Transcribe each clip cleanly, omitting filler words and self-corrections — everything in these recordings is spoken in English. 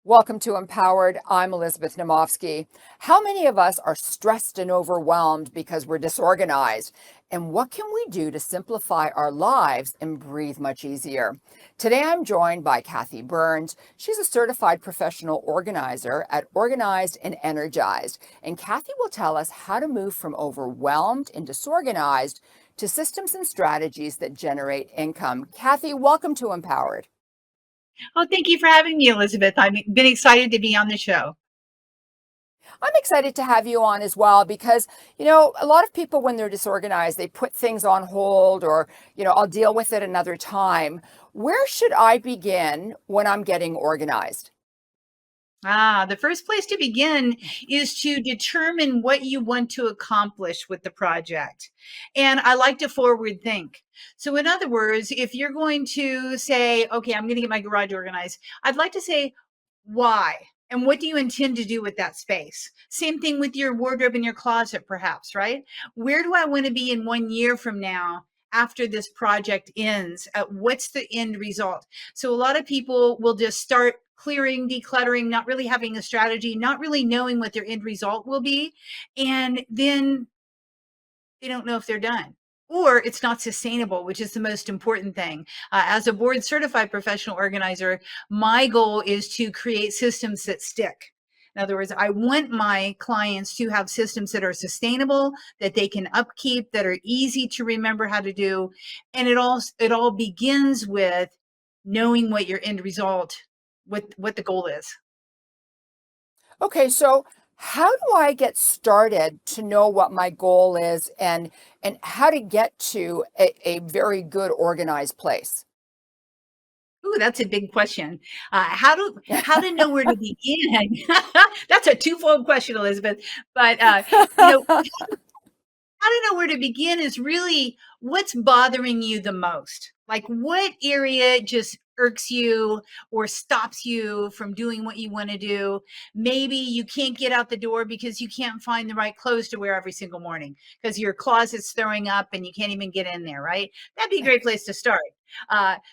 Welcome to Empowered. I'm Elizabeth Namofsky. How many of us are stressed and overwhelmed because we're disorganized? And what can we do to simplify our lives and breathe much easier? Today, I'm joined by Kathi Burns. She's a certified professional organizer at Organized and Energized. And Kathi will tell us how to move from overwhelmed and disorganized to systems and strategies that generate income. Kathi, welcome to Empowered. Oh, thank you for having me, Elizabeth. I've been excited to be on the show. I'm excited to have you on as well because, a lot of people, when they're disorganized, they put things on hold or, I'll deal with it another time. Where should I begin when I'm getting organized? The first place to begin is to determine what you want to accomplish with the project. And I like to forward think. So, in other words, if you're going to say, okay, I'm going to get my garage organized, I'd like to say, why? And what do you intend to do with that space? Same thing with your wardrobe and your closet, perhaps, right? Where do I want to be in 1 year from now? After this project ends, what's the end result? So a lot of people will just start clearing, decluttering, not really having a strategy, not really knowing what their end result will be. And then they don't know if they're done. Or it's not sustainable, which is the most important thing. As a board certified professional organizer, my goal is to create systems that stick. In other words, I want my clients to have systems that are sustainable, that they can upkeep, that are easy to remember how to do. And it all begins with knowing what your end result, what the goal is. Okay, so how do I get started to know what my goal is and how to get to a very good organized place? Ooh, that's a big question. How to know where to begin? That's a twofold question, Elizabeth. But you know, how to know where to begin is really what's bothering you the most. Like what area just irks you or stops you from doing what you want to do. Maybe you can't get out the door because you can't find the right clothes to wear every single morning because your closet's throwing up and you can't even get in there, right? That'd be a great place to start.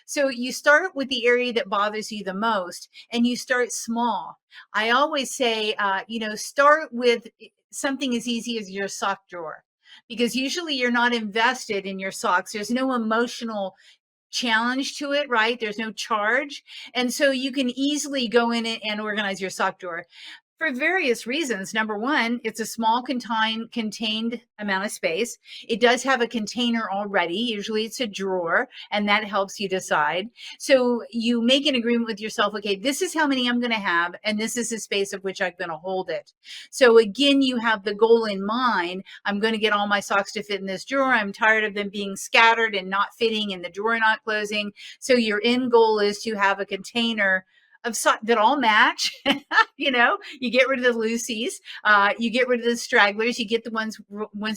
So you start with the area that bothers you the most and you start small. I always say, start with something as easy as your sock drawer because usually you're not invested in your socks. There's no emotional challenge to it, right? There's no charge. And so you can easily go in and organize your sock drawer for various reasons. Number one, it's a small contained amount of space. It does have a container already. Usually it's a drawer, and that helps you decide. So you make an agreement with yourself. Okay, this is how many I'm going to have, and this is the space of which I'm going to hold it. So again, you have the goal in mind. I'm going to get all my socks to fit in this drawer. I'm tired of them being scattered and not fitting and the drawer not closing. So your end goal is to have a container of that all match. You get rid of the loosies, you get rid of the stragglers, you get the ones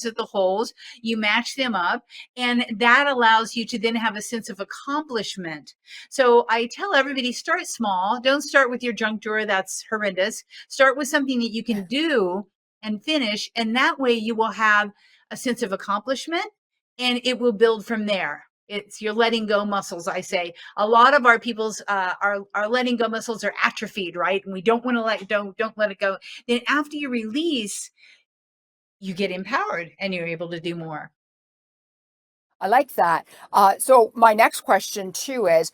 with the holes, you match them up, and that allows you to then have a sense of accomplishment. So I tell everybody, start small. Don't start with your junk drawer. That's horrendous. Start with something that you can do and finish, and that way you will have a sense of accomplishment and it will build from there. It's your letting go muscles. I say a lot of our people's our letting go muscles are atrophied, right? And we don't want to don't let it go. Then after you release, you get empowered and you're able to do more. I like that. So my next question too is,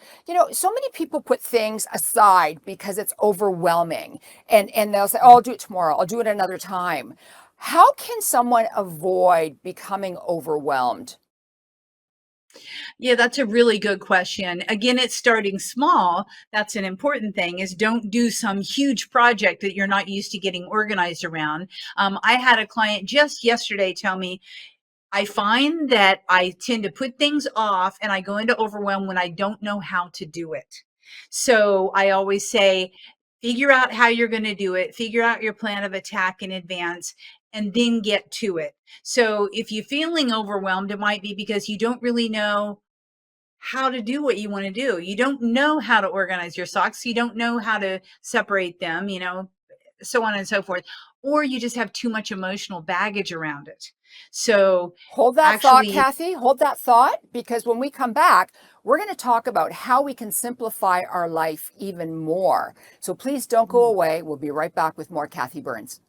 so many people put things aside because it's overwhelming and they'll say, oh, I'll do it tomorrow. I'll do it another time. How can someone avoid becoming overwhelmed? Yeah, that's a really good question. Again, it's starting small. That's an important thing is don't do some huge project that you're not used to getting organized around. I had a client just yesterday tell me, I find that I tend to put things off and I go into overwhelm when I don't know how to do it. So I always say, figure out how you're going to do it, figure out your plan of attack in advance, and then get to it. So if you're feeling overwhelmed, it might be because you don't really know how to do what you want to do. You don't know how to organize your socks. You don't know how to separate them. so on and so forth, or you just have too much emotional baggage around it. So Hold that thought, actually, Kathi. Hold that thought, because when we come back, we're going to talk about how we can simplify our life even more. So please don't go away. We'll be right back with more Kathi Burns.